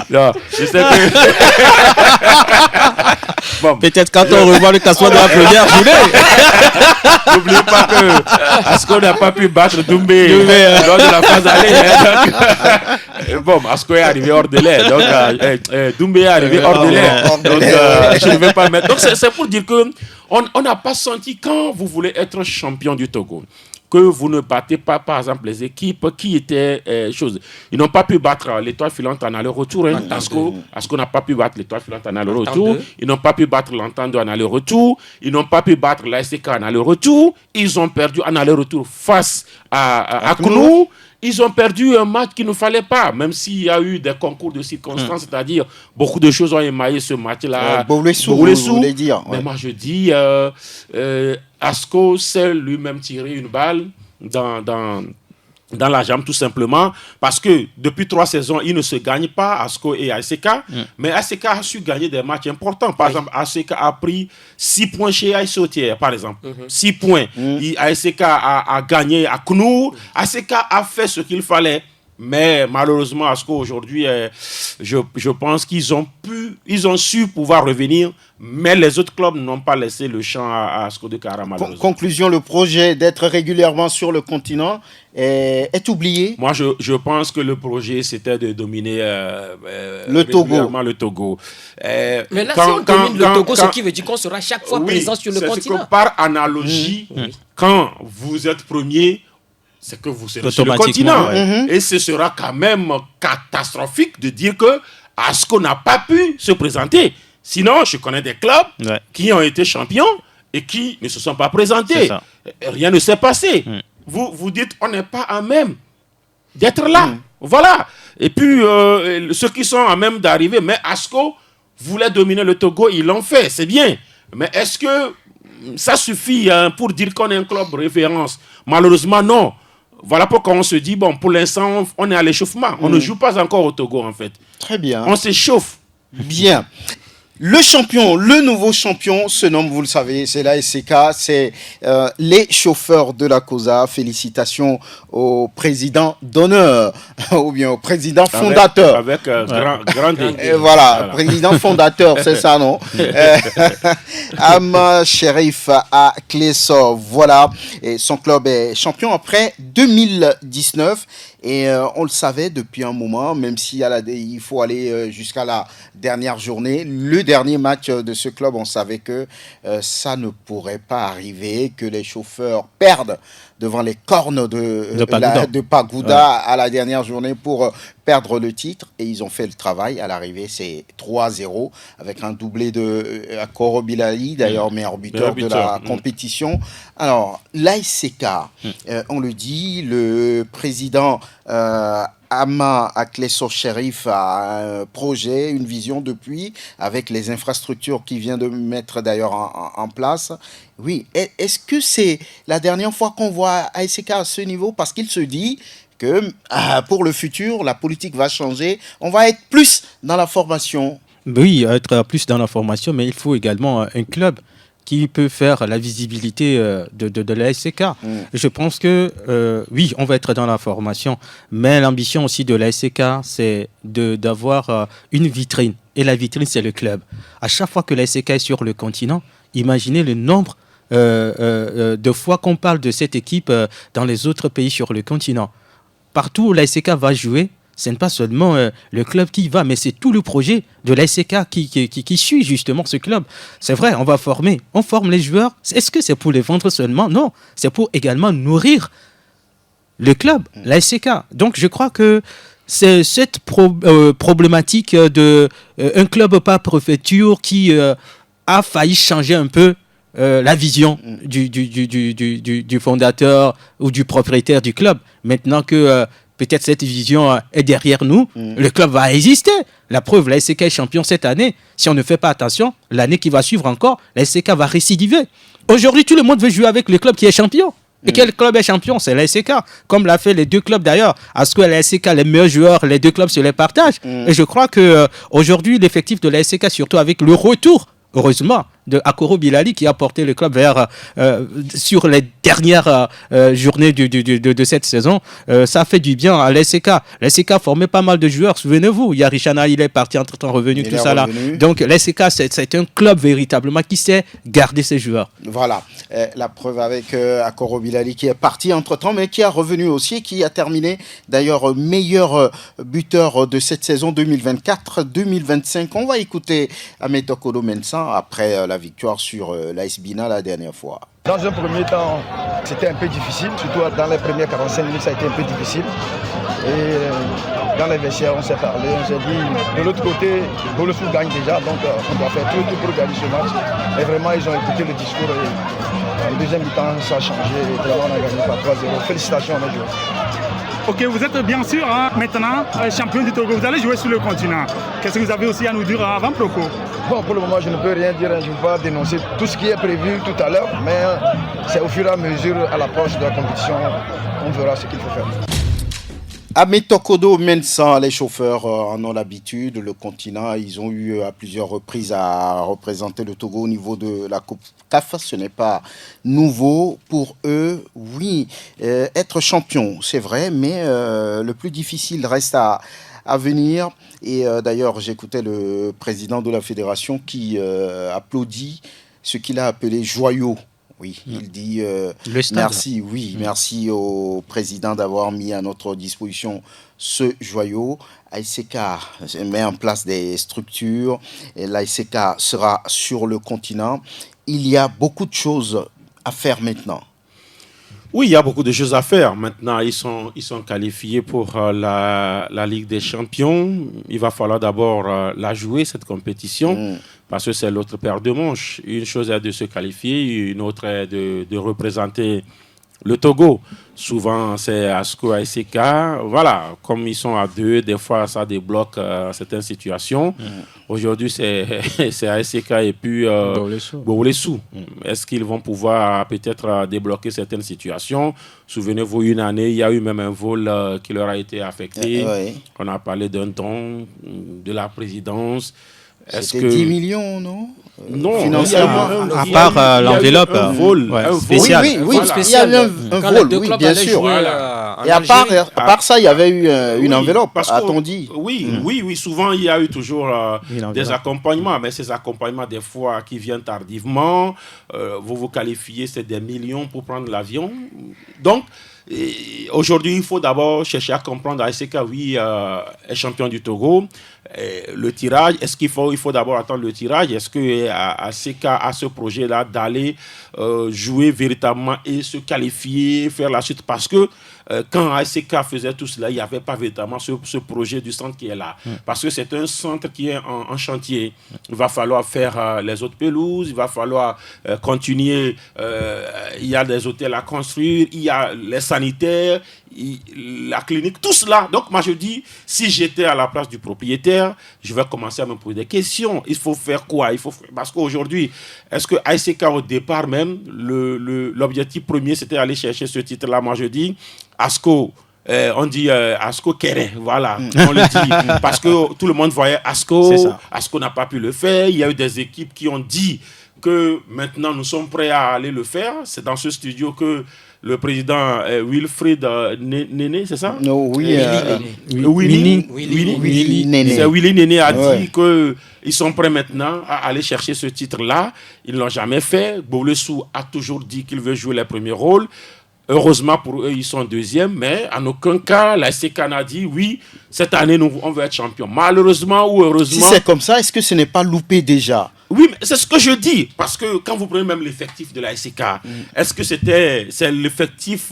Non, je sais que... Bon. Peut-être quand on revoit le classement de la première journée. N'oubliez pas que Asco n'a pas pu battre Doumbé lors de la phase aller. Bon, Asco est arrivé hors délai. Donc, Doumbé est arrivé hors délai. Donc, je ne vais pas le mettre. Donc, c'est pour dire qu'on n'a pas senti, quand vous voulez être champion du Togo, que vous ne battez pas, par exemple, les équipes qui étaient choses. Ils n'ont pas pu battre l'Étoile Filante en aller-retour. Hein. Asco n'a pas pu battre l'Étoile Filante en aller-retour. Ils n'ont pas pu battre l'Entente en aller-retour. Ils n'ont pas pu battre l'ASK en aller-retour. Ils ont perdu en aller-retour face à Akounou. Ils ont perdu un match qu'il ne fallait pas, même s'il y a eu des concours de circonstances, c'est-à-dire beaucoup de choses ont émaillé ce match-là. Gbowesso, vous voulez dire. Mais moi, je dis, Asco sait lui-même tirer une balle dans dans la jambe, tout simplement parce que depuis 3 saisons, ils ne se gagnent pas, ASCO et ASK, mais ASK a su gagner des matchs importants. Par exemple, ASK a pris 6 points chez AS Otière, par exemple. 6 points. ASK a gagné à Knour. ASK a fait ce qu'il fallait. Mais malheureusement, ASCO aujourd'hui, je pense qu'ils ont su pouvoir revenir, mais les autres clubs n'ont pas laissé le champ à ASCO de Kara, malheureusement. Conclusion, le projet d'être régulièrement sur le continent est oublié. Moi, je pense que le projet, c'était de dominer le Togo. Mais là, si on domine le Togo, ce qui veut dire qu'on sera chaque fois présent sur le continent. Que par analogie, quand vous êtes premier, c'est que vous serez sur le continent. Et ce sera quand même catastrophique de dire que ASCO n'a pas pu se présenter. Sinon, je connais des clubs qui ont été champions et qui ne se sont pas présentés. Rien ne s'est passé. Vous dites, on n'est pas à même d'être là. Voilà. Et puis, ceux qui sont à même d'arriver, mais ASCO voulait dominer le Togo, ils l'ont fait, c'est bien. Mais est-ce que ça suffit pour dire qu'on est un club référence? Malheureusement, non. Voilà pourquoi on se dit, bon, pour l'instant, on est à l'échauffement. On ne joue pas encore au Togo, en fait. Très bien. On s'échauffe. Bien. Le champion, le nouveau champion se nomme, vous le savez, c'est la SCK, c'est les chauffeurs de la COSA. Félicitations au président d'honneur, ou bien au président fondateur. Avec grand et voilà, président fondateur, c'est ça, non? Am Sherif à Clessor, voilà. Et son club est champion après 2019. Et on le savait depuis un moment, même s'il il faut aller jusqu'à la dernière journée. Le dernier match de ce club, on savait que ça ne pourrait pas arriver, que les chauffeurs perdent devant les cornes de Pagoуда à la dernière journée pour perdre le titre. Et ils ont fait le travail. À l'arrivée, c'est 3-0 avec un doublé de Akoro Bilali, d'ailleurs meilleur buteur de la compétition. Alors, l'ASCK, on le dit, le président Ama Aklesso Sherif a un projet, une vision depuis, avec les infrastructures qu'il vient de mettre d'ailleurs en place. Oui, est-ce que c'est la dernière fois qu'on voit ASCK à ce niveau? Parce qu'il se dit que pour le futur, la politique va changer. On va être plus dans la formation. Oui, être plus dans la formation, mais il faut également un club qui peut faire la visibilité de la SCK. Je pense que, oui, on va être dans la formation, mais l'ambition aussi de la SCK, c'est d'avoir une vitrine. Et la vitrine, c'est le club. À chaque fois que la SCK est sur le continent, imaginez le nombre de fois qu'on parle de cette équipe dans les autres pays sur le continent. Partout où la SCK va jouer, ce n'est pas seulement le club qui va, mais c'est tout le projet de la SCK qui suit justement ce club. C'est vrai, on forme les joueurs. Est-ce que c'est pour les vendre seulement? Non, c'est pour également nourrir le club, la SCK. Donc je crois que c'est cette problématique de un club par préfecture qui a failli changer un peu la vision du fondateur ou du propriétaire du club. Maintenant que peut-être cette vision est derrière nous, le club va résister. La preuve, la SCK est champion cette année. Si on ne fait pas attention, l'année qui va suivre encore, la SCK va récidiver. Aujourd'hui, tout le monde veut jouer avec le club qui est champion. Et quel club est champion? C'est la SCK. Comme l'a fait les deux clubs d'ailleurs. ASCO et la SCK, les meilleurs joueurs, les deux clubs se les partagent. Et je crois qu'aujourd'hui, l'effectif de la SCK, surtout avec le retour, heureusement, de Akoro Bilali qui a porté le club vers sur les dernières journées de cette saison, ça fait du bien à l'SCK. L'SCK a formé pas mal de joueurs, souvenez-vous, Yarishana, il est parti entre-temps revenu, tout ça là. Donc l'SCK, c'est un club véritablement qui sait garder ses joueurs. Voilà, la preuve avec Akoro Bilali qui est parti entre-temps, mais qui a revenu aussi, qui a terminé d'ailleurs meilleur buteur de cette saison 2024-2025. On va écouter Ametokolo Mensa après la victoire sur l'AS Bina la dernière fois. Dans un premier temps, c'était un peu difficile, surtout dans les premières 45 minutes, ça a été un peu difficile. Et dans les vestiaires, on s'est parlé, on s'est dit, de l'autre côté, Bolosou gagne déjà, donc on doit faire tout pour gagner ce match. Et vraiment, ils ont écouté le discours. Et le deuxième mi-temps, ça a changé. Et vraiment, on a gagné par 3-0. Félicitations à mes joueurs. Ok, vous êtes bien sûr maintenant champion du Togo. Vous allez jouer sur le continent. Qu'est-ce que vous avez aussi à nous dire avant Proco? Bon, pour le moment, je ne peux rien dire. Je ne vais pas dénoncer tout ce qui est prévu tout à l'heure. Mais c'est au fur et à mesure, à l'approche de la compétition, on verra ce qu'il faut faire. Ametokodo Mensa, les chauffeurs en ont l'habitude. Le continent, ils ont eu à plusieurs reprises à représenter le Togo au niveau de la Coupe CAF. Ce n'est pas nouveau pour eux. Oui, être champion, c'est vrai, mais le plus difficile reste à venir. Et d'ailleurs, j'écoutais le président de la fédération qui applaudit ce qu'il a appelé joyau. Oui, il dit merci, merci au président d'avoir mis à notre disposition ce joyau. ASK met en place des structures et l'ASK sera sur le continent. Il y a beaucoup de choses à faire maintenant. Oui, il y a beaucoup de choses à faire. Maintenant, ils sont qualifiés pour la Ligue des Champions. Il va falloir d'abord la jouer, cette compétition, parce que c'est l'autre paire de manches. Une chose est de se qualifier, une autre est de représenter le Togo. Souvent, c'est ASCO, ASK. Voilà, comme ils sont à deux, des fois, ça débloque certaines situations. Aujourd'hui, c'est ASK et puis Bouolessou. Est-ce qu'ils vont pouvoir peut-être débloquer certaines situations? Souvenez-vous, une année, il y a eu même un vol qui leur a été affecté. On a parlé d'un don, de la présidence. C'était 10 millions, non? Non, financièrement. À part l'enveloppe, un vol spécial. Oui, spécial. il y a eu un vol, oui, bien sûr. Et à part ça, il y avait eu une enveloppe, a-t-on dit? Oui, souvent il y a eu toujours des accompagnements, mais ces accompagnements, des fois, qui viennent tardivement, vous vous qualifiez, c'est des millions pour prendre l'avion. Donc, aujourd'hui, il faut d'abord chercher à comprendre ASK, oui, est champion du Togo. Le tirage, il faut d'abord attendre le tirage. Est-ce que ASK a ce projet-là d'aller jouer véritablement et se qualifier, faire la suite? Parce que quand ASK faisait tout cela, il n'y avait pas véritablement ce projet du centre qui est là. Parce que c'est un centre qui est en chantier. Il va falloir faire les autres pelouses, il va falloir continuer. Il y a des hôtels à construire, il y a les sanitaires, la clinique, tout cela. Donc moi je dis, si j'étais à la place du propriétaire, je vais commencer à me poser des questions. Il faut faire quoi? Parce qu'aujourd'hui, est-ce que ASK au départ même, l'objectif premier c'était aller chercher ce titre-là? Moi je dis, ASCO, on dit ASCO Kéré, voilà, on le dit, parce que tout le monde voyait ASCO, ASCO n'a pas pu le faire. Il y a eu des équipes qui ont dit que maintenant nous sommes prêts à aller le faire. C'est dans ce studio que le président Wilfried Néné, c'est ça? Non, oui. Willy Néné. C'est Willy Néné a dit qu'ils sont prêts maintenant à aller chercher ce titre-là. Ils ne l'ont jamais fait. Bouolessou a toujours dit qu'il veut jouer les premiers rôles. Heureusement pour eux, ils sont deuxièmes, mais en aucun cas, la SC a dit oui, cette année, on veut être champion. Malheureusement ou heureusement. Si c'est comme ça, est-ce que ce n'est pas loupé déjà? Oui, mais c'est ce que je dis. Parce que quand vous prenez même l'effectif de la SC, est-ce que c'est l'effectif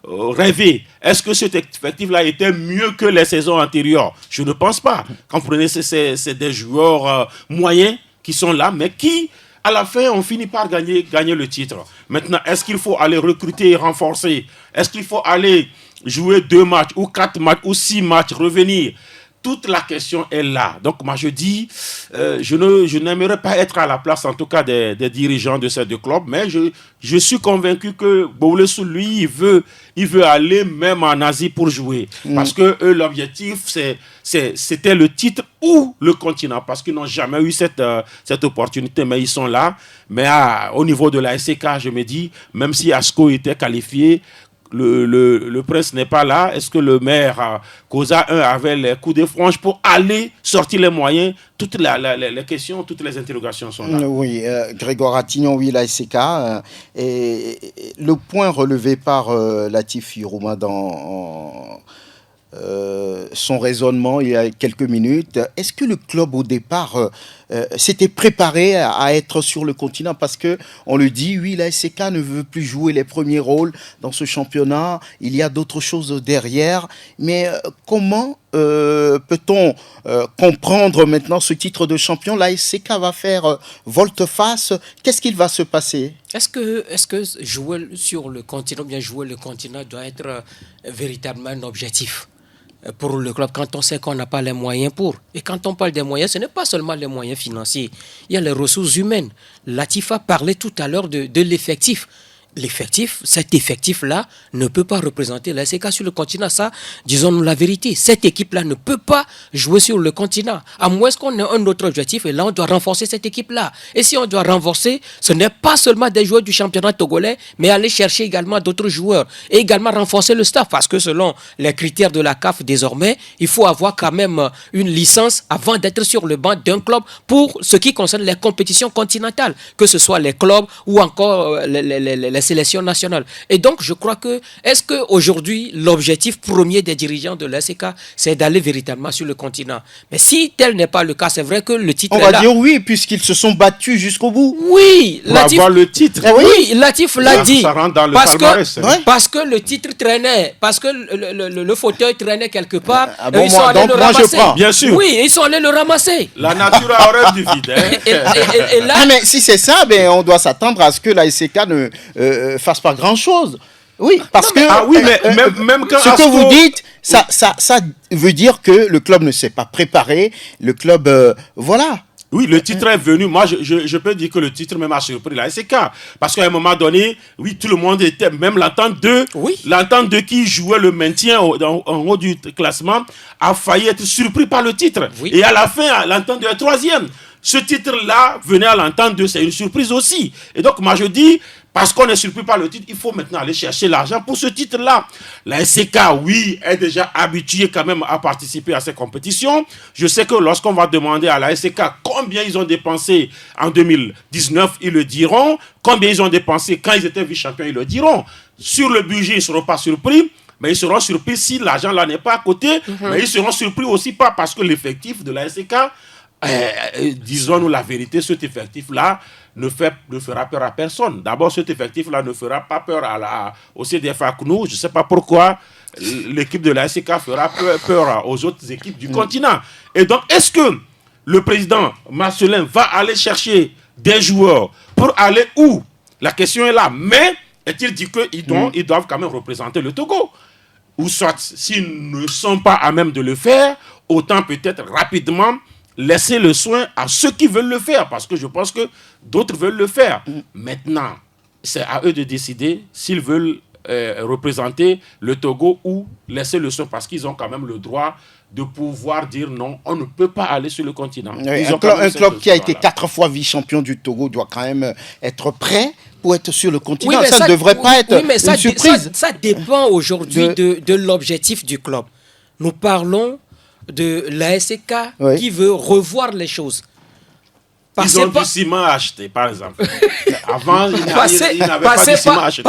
rêvé? Est-ce que cet effectif-là était mieux que les saisons antérieures? Je ne pense pas. Quand vous prenez, c'est des joueurs moyens qui sont là, mais qui, à la fin, on finit par gagner le titre. Maintenant, est-ce qu'il faut aller recruter et renforcer? Est-ce qu'il faut aller jouer 2 matchs ou 4 matchs ou 6 matchs, revenir? Toute la question est là. Donc, moi, je dis, je n'aimerais pas être à la place, en tout cas, des dirigeants de ces deux clubs, mais je suis convaincu que Bouolessou, lui, il veut aller même en Asie pour jouer. Parce que eux, l'objectif, c'était le titre ou le continent, parce qu'ils n'ont jamais eu cette opportunité, mais ils sont là. Mais au niveau de la SK, je me dis, même si ASCO était qualifié, le prince n'est pas là. Est-ce que le maire Koza 1 avait les coups de franche pour aller sortir les moyens? Toutes les questions, toutes les interrogations sont là. Oui, Grégoire Attignon, oui, la SK. Et le point relevé par Latif Youruma dans son raisonnement il y a quelques minutes, est-ce que le club au départ s'était préparé à être sur le continent? Parce que on le dit, oui, la SK ne veut plus jouer les premiers rôles dans ce championnat, il y a d'autres choses derrière, mais comment peut-on comprendre maintenant ce titre de champion? La SK va faire volte-face, qu'est-ce qu'il va se passer? Est-ce que jouer sur le continent, bien jouer le continent doit être véritablement un objectif pour le club quand on sait qu'on n'a pas les moyens pour? Et quand on parle des moyens, ce n'est pas seulement les moyens financiers, il y a les ressources humaines. Latif a parlé tout à l'heure de l'effectif. cet effectif-là ne peut pas représenter la SK sur le continent. Ça, disons-nous la vérité. Cette équipe-là ne peut pas jouer sur le continent. À moins qu'on ait un autre objectif, et là, on doit renforcer cette équipe-là. Et si on doit renforcer, ce n'est pas seulement des joueurs du championnat togolais, mais aller chercher également d'autres joueurs. Et également renforcer le staff, parce que selon les critères de la CAF désormais, il faut avoir quand même une licence avant d'être sur le banc d'un club pour ce qui concerne les compétitions continentales, que ce soit les clubs ou encore les sélections nationales. Et donc, je crois que, est-ce qu'aujourd'hui, l'objectif premier des dirigeants de l'ASK, c'est d'aller véritablement sur le continent? Mais si tel n'est pas le cas, c'est vrai que le titre On va dire oui, puisqu'ils se sont battus jusqu'au bout. Oui, Pour avoir le titre. Oui, Latif l'a dit. Ça rentre dans le Parce palmarès, que, parce que le titre traînait, parce que le fauteuil traînait quelque part. Bon, ils sont allés le moi je ramasser. prends. Bien sûr. Oui, ils sont allés le ramasser. La nature a horreur du vide. Hein. Et là, Ah, mais si c'est ça, ben, on doit s'attendre à ce que la SK ne fasse pas grand-chose. Oui, parce que Ah oui, mais même quand ce que Asco- vous dites, ça veut dire que le club ne s'est pas préparé. Le club, voilà. Oui, le titre est venu. Moi, je peux dire que le titre même a surpris la SK. Parce qu'à un moment donné, oui, tout le monde était, même l'entente 2, Oui. l'entente 2 qui jouait le maintien en haut du classement, a failli être surpris par le titre. Oui. Et à la fin, l'entente 2 est troisième. Ce titre-là venait à l'entente 2, c'est une surprise aussi. Et donc, moi, je dis, parce qu'on est surpris par le titre, il faut maintenant aller chercher l'argent pour ce titre-là. La SK, oui, est déjà habituée quand même à participer à ces compétitions. Je sais que lorsqu'on va demander à la SK combien ils ont dépensé en 2019, ils le diront. Combien ils ont dépensé quand ils étaient vice-champions, ils le diront. Sur le budget, ils ne seront pas surpris. Mais ils seront surpris si l'argent là n'est pas à côté. Mais ils seront surpris aussi pas parce que l'effectif de la SK, disons-nous la vérité, cet effectif-là ne fera peur à personne. D'abord, cet effectif-là ne fera pas peur au CDFA CNU. Je ne sais pas pourquoi l'équipe de la SK fera peur aux autres équipes du continent. Et donc, est-ce que le président Marcelin va aller chercher des joueurs pour aller où? La question est là. Mais est-il dit qu'ils doivent quand même représenter le Togo? Ou soit, s'ils ne sont pas à même de le faire, autant peut-être rapidement laisser le soin à ceux qui veulent le faire, parce que je pense que d'autres veulent le faire. Maintenant, c'est à eux de décider s'ils veulent représenter le Togo ou laisser le soin, parce qu'ils ont quand même le droit de pouvoir dire non, on ne peut pas aller sur le continent. Oui, un club qui a été 4 fois vice-champion du Togo doit quand même être prêt pour être sur le continent. mais Ça ne devrait pas être mais une surprise. Ça dépend aujourd'hui de l'objectif du club. Nous parlons de l'ASK qui veut revoir les choses. Ils ont du ciment à acheter, par exemple. Avant, ils n'avaient pas du ciment à acheter.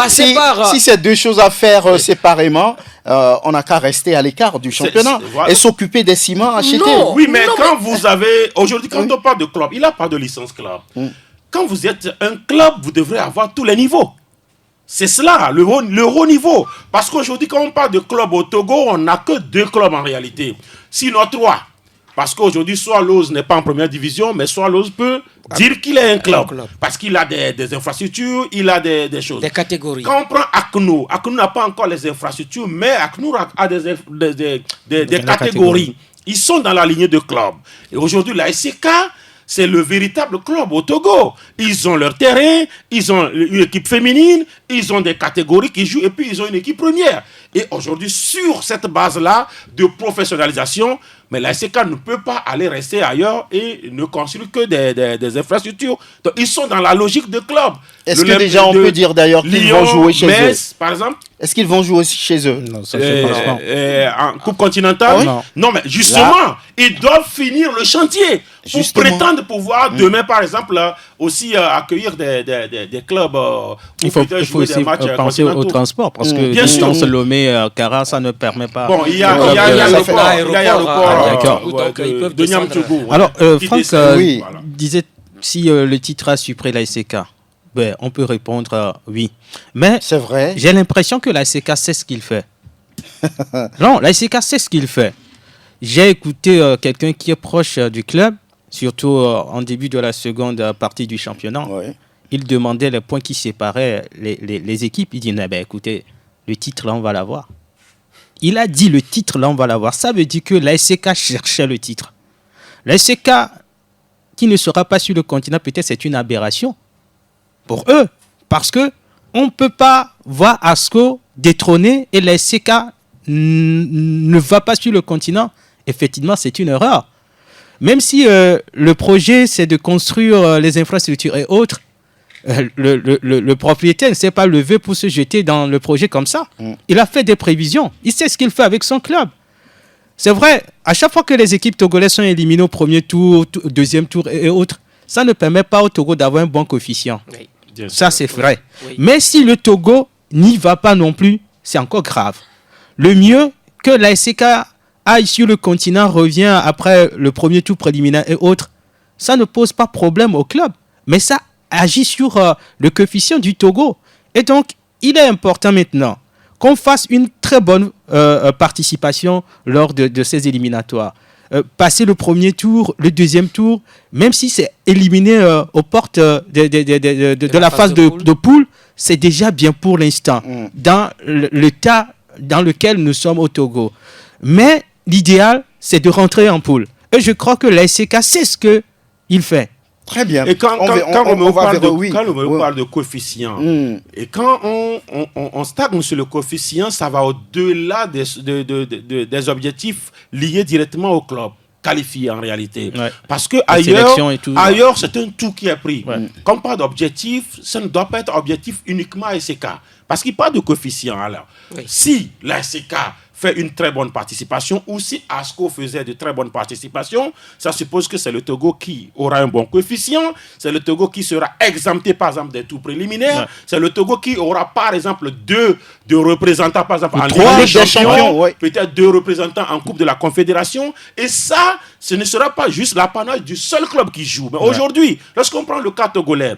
Si c'est deux choses à faire séparément, on n'a qu'à rester à l'écart du championnat et s'occuper des ciments achetés. Non, oui, mais quand vous avez... Aujourd'hui, quand on parle de club, il n'a pas de licence club. Quand vous êtes un club, vous devrez avoir tous les niveaux. C'est cela, le haut niveau. Parce qu'aujourd'hui, quand on parle de club au Togo, on n'a que 2 clubs en réalité. Sinon 3. Parce qu'aujourd'hui, Swallows n'est pas en première division, mais Swallows peut dire qu'il est un club. Parce qu'il a des infrastructures, il a des choses. Des catégories. Quand on prend Aknu n'a pas encore les infrastructures, mais Aknu a des catégories. Ils sont dans la lignée de club. Et aujourd'hui, la SK, c'est le véritable club au Togo. Ils ont leur terrain, ils ont une équipe féminine, ils ont des catégories qui jouent et puis ils ont une équipe première. Et aujourd'hui, sur cette base-là de professionnalisation, mais la SK ne peut pas aller rester ailleurs et ne construire que des infrastructures. Donc, ils sont dans la logique de club. Est-ce que déjà on peut dire d'ailleurs qu'ils vont jouer chez eux? Par exemple? Est-ce qu'ils vont jouer aussi chez eux? Non, ça je pense pas. En Coupe continentale? Non, mais justement, ils doivent finir le chantier. Pour prétendre pouvoir demain, par exemple, aussi accueillir des clubs. Il faut aussi penser au transport, parce que distance Lomé-Kara, ça ne permet pas. Bon, il y a l'aéroport de Niamtougou. Alors, Franck disait si le titre a surpris la SK. Ben, on peut répondre oui. Mais c'est vrai. J'ai l'impression que la SK sait ce qu'il fait. Non, la SK sait ce qu'il fait. J'ai écouté quelqu'un qui est proche du club, surtout en début de la seconde partie du championnat. Ouais. Il demandait les points qui séparaient les équipes. Il dit, écoutez, le titre là, on va l'avoir. Il a dit le titre là, on va l'avoir. Ça veut dire que la SK cherchait le titre. La SK qui ne sera pas sur le continent, peut-être c'est une aberration pour eux. Parce que on ne peut pas voir ASCO détrôné et la SCK ne va pas sur le continent. Effectivement, c'est une erreur. Même si le projet, c'est de construire les infrastructures et autres, le propriétaire ne s'est pas levé pour se jeter dans le projet comme ça. Il a fait des prévisions. Il sait ce qu'il fait avec son club. C'est vrai, à chaque fois que les équipes togolaises sont éliminées au premier tour, deuxième tour et autres, ça ne permet pas au Togo d'avoir un bon coefficient. Oui. Ça, c'est vrai. Oui. Mais si le Togo n'y va pas non plus, c'est encore grave. Le mieux que la SCK aille sur le continent, revient après le premier tour préliminaire et autres, ça ne pose pas problème au club. Mais ça agit sur le coefficient du Togo. Et donc, il est important maintenant qu'on fasse une très bonne participation lors de ces éliminatoires. Passer le premier tour, le deuxième tour, même si c'est éliminé aux portes de la phase de poule, c'est déjà bien pour l'instant, dans l'état dans lequel nous sommes au Togo. Mais l'idéal, c'est de rentrer en poule. Et je crois que la SCK sait ce qu'il fait. Très bien. Et quand on parle de coefficient, et quand on stagne sur le coefficient, ça va au-delà des objectifs liés directement au club qualifié en réalité. Ouais. Parce que ailleurs c'est un tout qui est pris. Ouais. Comme pas d'objectif, ça ne doit pas être objectif uniquement à SCK. Parce qu'il n'y a pas de coefficient. Alors, si la SCK fait une très bonne participation, ou si ASCO faisait de très bonnes participations, ça suppose que c'est le Togo qui aura un bon coefficient, c'est le Togo qui sera exempté par exemple des tours préliminaires, c'est le Togo qui aura par exemple deux représentants par exemple en Ligue des Champions, peut-être 2 représentants en Coupe de la Confédération, et ça, ce ne sera pas juste l'apanage du seul club qui joue. Mais aujourd'hui, lorsqu'on prend le cas togolais,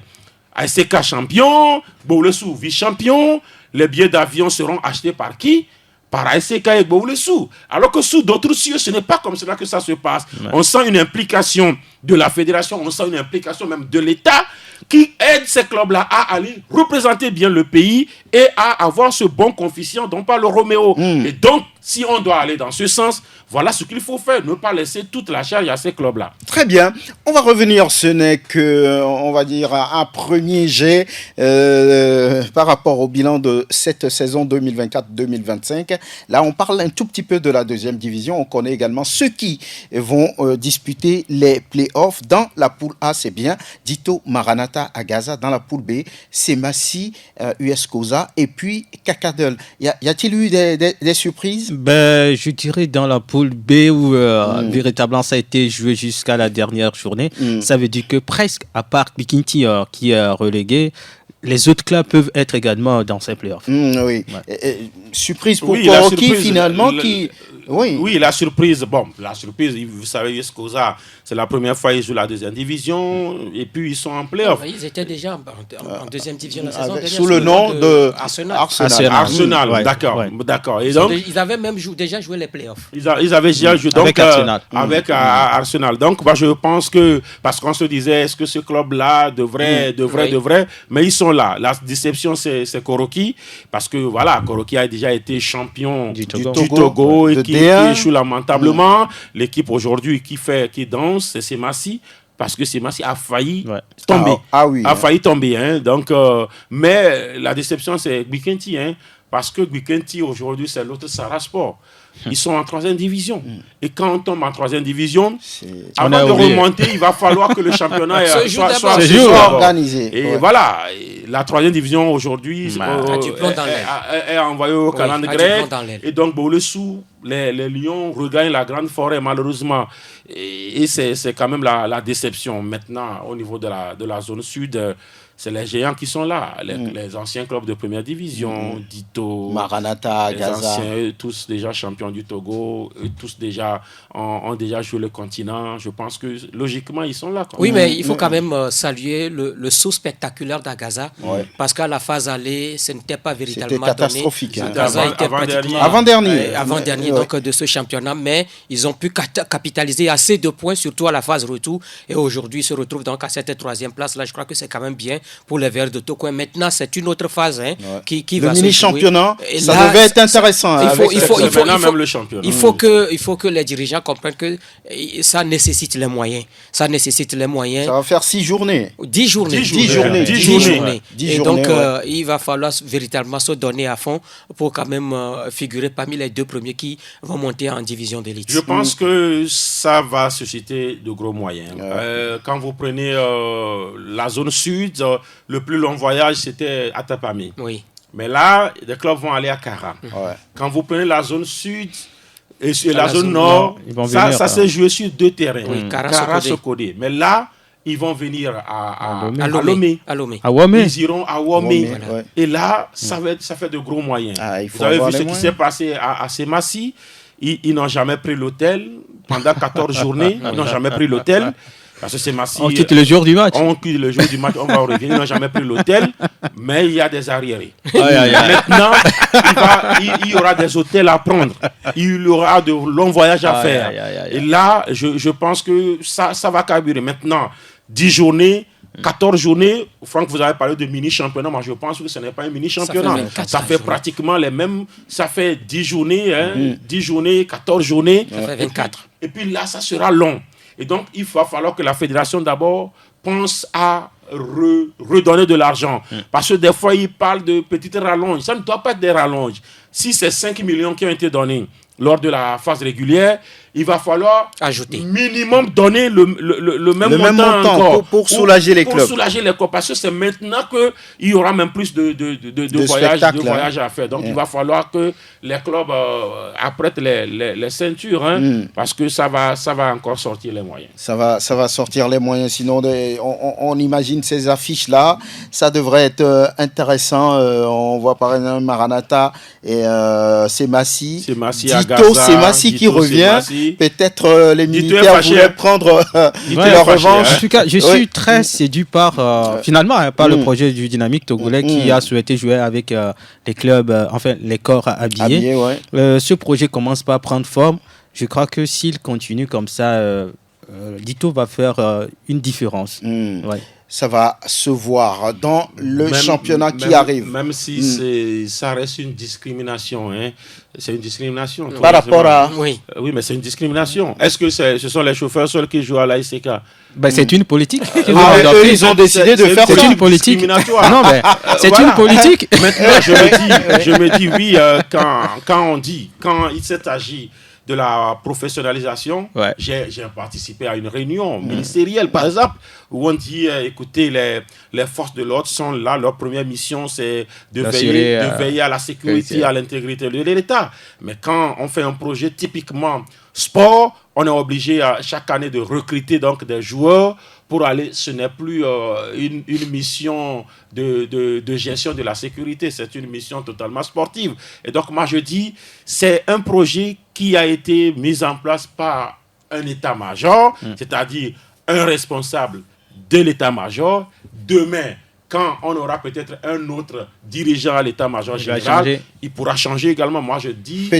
ASCK champion, Boulessou vice-champion, les billets d'avion seront achetés par qui? Par ASCK et Boulessou. Alors que sous d'autres cieux, ce n'est pas comme cela que ça se passe. Ouais. On sent une implication de la fédération, on sent une implication même de l'État qui aide ces clubs-là à aller représenter bien le pays et à avoir ce bon coefficient dont parle Roméo. Et donc, si on doit aller dans ce sens, voilà ce qu'il faut faire, ne pas laisser toute la charge à ces clubs-là. Très bien. On va revenir, ce n'est que, on va dire, un premier jet par rapport au bilan de cette saison 2024-2025. Là, on parle un tout petit peu de la deuxième division. On connaît également ceux qui vont disputer les playoffs. Dans la poule A, c'est bien Dito Maranatha à Gaza. Dans la poule B, c'est Massi, US Koza et puis Kakadel. Y a-t-il eu des surprises? Je dirais dans la poule B où véritablement ça a été joué jusqu'à la dernière journée. Ça veut dire que presque, à part Bikinti qui est relégué, les autres clubs peuvent être également dans ces playoffs. Oui. Surprise pour Koroki finalement qui... Oui, la surprise, vous savez, Koza, c'est la première fois qu'ils jouent la deuxième division et puis ils sont en playoff. Ils étaient déjà en deuxième division la saison dernière sous le nom de Arsenal. Ouais. D'accord. Et donc, ils avaient même déjà joué les playoffs. Ils avaient déjà joué avec Arsenal. Donc, je pense que, parce qu'on se disait, est-ce que ce club-là devrait, mais ils sont là. La déception, c'est Koroki, parce que voilà, Koroki a déjà été champion du Togo et qui échoue lamentablement. L'équipe aujourd'hui qui danse, c'est Massi, parce que Massi a failli tomber. A failli tomber. Donc, mais la déception, c'est Bikinti, parce que Bikinti aujourd'hui, c'est l'autre Sarasport. Ils sont en 3e division. Et quand on tombe en 3e division, avant de remonter, il va falloir que le championnat soit organisé. Et voilà, la 3e division aujourd'hui est envoyée au calendrier grec. Et donc, les Lions regagnent la grande forêt, malheureusement. Et c'est quand même la déception. Maintenant, au niveau de la zone sud, c'est les géants qui sont là, les anciens clubs de première division, Dito, Maranatha, les Gaza. anciens, tous déjà champions du Togo, tous déjà ont déjà joué le continent. Je pense que logiquement, ils sont là. Oui, mais il faut quand même saluer le saut spectaculaire d'Agaza, parce qu'à la phase allée, ce n'était pas véritablement donné. C'était catastrophique. Avant-dernier donc, de ce championnat, mais ils ont pu capitaliser assez de points, surtout à la phase retour, et aujourd'hui, ils se retrouvent donc à cette 3e place. Là, je crois que c'est quand même bien. pour les Verts de Togo. Maintenant, c'est une autre phase qui le va se jouer. Le mini-championnat, ça là, devait être intéressant. Il faut que les dirigeants comprennent que ça nécessite les moyens. Ça va faire 6 journées. 10 journées. 10 journées. Et donc, il va falloir véritablement se donner à fond pour quand même figurer parmi les 2 premiers qui vont monter en division d'élite. Je pense que ça va susciter de gros moyens. Quand vous prenez la zone sud, le plus long voyage, c'était à Tapami. Oui. Mais là, les clubs vont aller à Kara. Quand vous prenez la zone sud et sur la zone nord, ça s'est joué sur 2 terrains. Oui, Kara-Sokodé. Mais là, ils vont venir à Lomé. Ils iront à Womé. Et là, ça fait de gros moyens. Vous avez vu ce qui s'est passé à Semassi. Ils n'ont jamais pris l'hôtel pendant 14 journées. Ils n'ont jamais pris l'hôtel. Parce que Semassi, on quitte le jour du match. On quitte le jour du match, on va revenir. Ils n'ont jamais pris l'hôtel, mais il y a des arriérés. Maintenant, il y aura des hôtels à prendre. Il y aura de longs voyages à faire. Et là, je pense que ça va carburer. Maintenant, 10 journées, 14 journées, Franck, vous avez parlé de mini-championnat. Moi, je pense que ce n'est pas un mini-championnat. Ça fait pratiquement les mêmes. Ça fait 10 journées, 10 journées, 14 journées. Ça fait 24. Et puis là, ça sera long. Et donc, il va falloir que la fédération, d'abord, pense à redonner de l'argent. Parce que des fois, ils parlent de petites rallonges. Ça ne doit pas être des rallonges. Si c'est 5 millions qui ont été donnés lors de la phase régulière, il va falloir ajouter minimum donner le même montant encore pour soulager les clubs. Pour soulager les clubs, parce que c'est maintenant qu'il y aura même plus de voyages à faire. Donc il va falloir que les clubs apprêtent les ceintures, parce que ça va encore sortir les moyens. Ça va sortir les moyens, sinon on imagine ces affiches-là, ça devrait être intéressant. On voit par exemple Maranatha et Semassi. Dito Semassi qui revient. Peut-être les militaires voulaient prendre leur revanche. En tout cas, je suis très séduit par le projet du Dynamique togolais qui a souhaité jouer avec les clubs, les corps habillés. Ce projet commence par prendre forme. Je crois que s'il continue comme ça, Dito va faire une différence. Ça va se voir dans le championnat qui arrive. Même si ça reste une discrimination. C'est une discrimination. Par rapport à... Oui, mais c'est une discrimination. Est-ce que ce sont les chauffeurs seuls qui jouent à l'ASK? C'est une politique. Ils ont décidé de faire ça. C'est une politique. Non, mais c'est une politique. Maintenant, je me dis oui, quand il s'est agi de la professionnalisation, j'ai participé à une réunion ministérielle, par exemple, où on dit, écoutez, les forces de l'ordre sont là, leur première mission, c'est de veiller à la sécurité, à l'intégrité de l'État. Mais quand on fait un projet typiquement sport, on est obligé chaque année de recruter donc des joueurs pour aller, ce n'est plus une mission de gestion de la sécurité, c'est une mission totalement sportive. Et donc moi je dis, c'est un projet qui a été mis en place par un état-major, c'est-à-dire un responsable de l'état-major. Demain, quand on aura peut-être un autre dirigeant à l'état-major général, il pourra changer également. Moi, je dis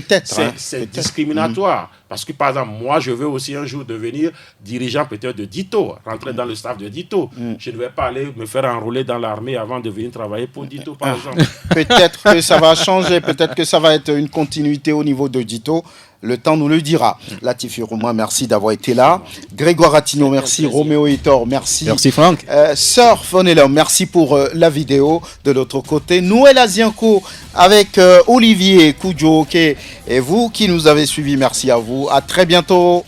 c'est discriminatoire. Parce que, par exemple, moi, je veux aussi un jour devenir dirigeant peut-être de Dito, rentrer dans le staff de Dito. Je ne vais pas aller me faire enrôler dans l'armée avant de venir travailler pour Dito, par exemple. Peut-être que ça va changer, peut-être que ça va être une continuité au niveau de Dito. Le temps nous le dira. Latifi Rouma, merci d'avoir été là. Grégoire Attino, merci. Roméo Hitor, merci. Merci Franck. Sœur Fonelon, merci pour la vidéo. De l'autre côté, Noël Azienko avec Olivier Koudjo. Et vous qui nous avez suivis, merci à vous. À très bientôt.